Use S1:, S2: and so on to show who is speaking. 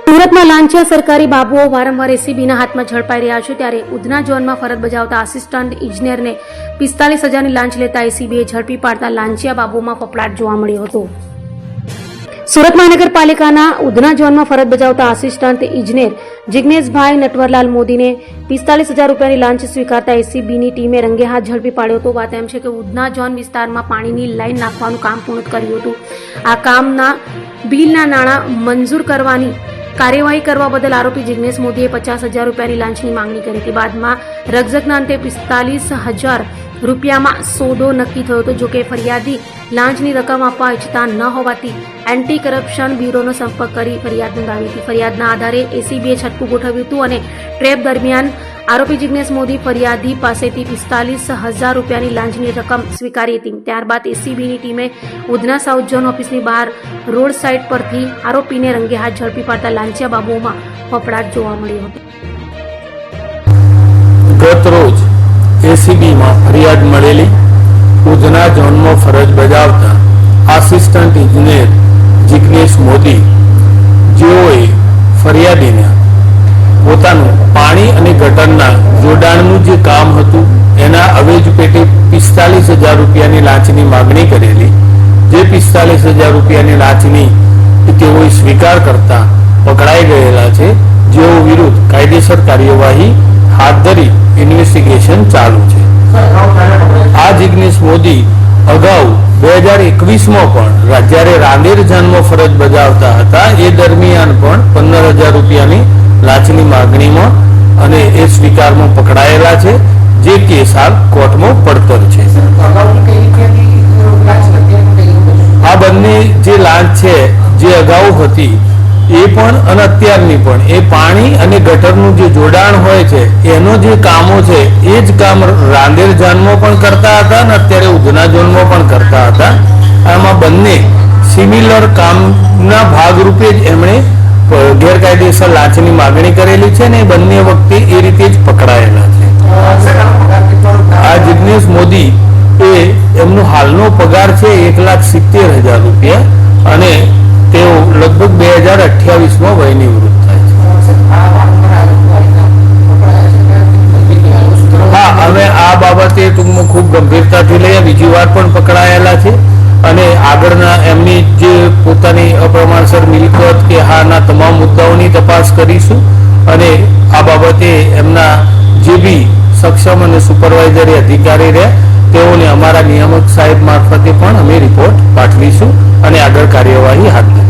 S1: સુરતમાં લાંચિયા સરકારી બાબુઓ વારંવાર એસીબીના હાથમાં ઝડપાઈ રહ્યા છે, ત્યારે ઉધના ઝોનમાં ફરજ બજાવતા આસિસ્ટન્ટ ઇજનેરને 45,000ની લાંચ લેતા એસીબીએ ઝડપી પાડતા લાંચિયા બાબુઓમાં ફફડાટ જોવા મળ્યો હતો. સુરત મહાનગરપાલિકાના ઉધના ઝોનમાં ફરજ બજાવતા આસિસ્ટન્ટ ઇજનેર જિગ્નેશભાઈ નટવરલાલ મોદીને 45,000 રૂપિયાની લાંચ સ્વીકારતા એસીબીની ટીમે રંગે હાથ ઝડપી પાડ્યો હતો. વાત એમ છે કે ઉધના ઝોન વિસ્તારમાં પાણીની લાઈન નાખવાનું કામ પૂર્ણ કર્યું હતું. આ કામના બિલના નાણાં મંજૂર કરવાની કાર્યવાહી કરવા બદલ આરોપી જિગ્નેશ મોદીએ 50,000 રૂપિયાની લાંચની માંગણી કરી હતી. બાદમાં રકઝકના અંતે 45,000 રૂપિયામાં સોદો નક્કી થયો હતો. જોકે ફરિયાદી લાંચની રકમ આપવા ઈચ્છતા ન હોવાથી એન્ટી કરપ્શન બ્યુરોનો સંપર્ક કરી ફરિયાદ નોંધાવી હતી. ફરિયાદના આધારે એસીબીએ છટકું ગોઠવ્યું હતું અને ટ્રેપ દરમિયાન આરોપી જિગ્નેશ મોદી ફરિયાદી પાસેથી 45,000 રૂપિયાની લાંચની રકમ સ્વીકારી હતી. ત્યારબાદ એસીબીની ટીમે ઉધના સાઉથ ઝોન ઓફિસની બહાર રોડ સાઇડ પરથી આરોપીને રંગે હાથ ઝડપી પાડતા લાંચિયા બાબુઓમાં ફફડાટ જોવા મળ્યો હતો.
S2: ગત રોજ એસીબીમાં ફરિયાદ મળેલી ઉધના ઝોનમાં ફરજ બજાવતા આસિસ્ટન્ટ ઇજનેર જિગ્નેશ મોદી, જેઓએ ફરિયાદીને પોતાનું પાણી અને ગટરના જોડાણનું જે કામ હતું એના અવેજ પેટે 45,000 રૂપિયાની લાંચની માગણી કરેલી. જે 45,000 રૂપિયાની લાંચની તેઓએ સ્વીકાર કરતા પકડાઈ ગયેલા છે, જેઓ વિરુદ્ધ કાયદેસર કાર્યવાહી હાથ ધરી ઇન્વેસ્ટિગેશન ચાલુ છે. આ જિગ્નેશ મોદી અગાઉ 2021માં પણ જ્યારે રાંદેર ઝોનમાં ફરજ બજાવતા હતા એ દરમિયાન પણ 15,000 રૂપિયાની લાંચની માગણીમાં અને એ સ્વીકારમાં પકડાયેલા છે, જે કેસ હાલ કોર્ટમાં પડતર છે. આ બંને જે લાંચ છે જે અગાઉ હતી એ પણ અને અત્યારની પણ એ પાણી અને ગટરનું જે જોડાણ હોય છે એનો જે કામો છે એ જ કામ રાંદેર ઝોનમાં પણ કરતા હતા અને અત્યારે ઉધના ઝોનમાં પણ કરતા હતા. આમાં બંને સિમિલર કામના ભાગરૂપે જ એમણે ગેરકાયદેસર લાંચની માગણી કરેલી છે ને બંને વખતે એ રીતે જ પકડાયેલા છે. આ જિગ્નેશ મોદી એ એમનો હાલનો પગાર છે 1,70,000 રૂપિયા અને તેઓ લગભગ 2028માં વયનિવૃત્ત થાય છે. હા, હવે આ બાબતે ટૂંકમાં ખૂબ ગંભીરતાથી લઈએ. બીજી વાર પણ પકડાયેલા છે અને આગળના એમની જે પોતાની અપ્રમાણસર મિલકત કે હાના તમામ મુદ્દાઓની તપાસ કરીશું અને આ બાબતે એમના જે બી સક્ષમ અને સુપરવાઇઝરી અધિકારી રહ્યા તેઓને અમારા નિયામક સાહેબ મારફતે પણ અમે રિપોર્ટ પાઠવીશું અને આગળ કાર્યવાહી હાથ ધરીશું.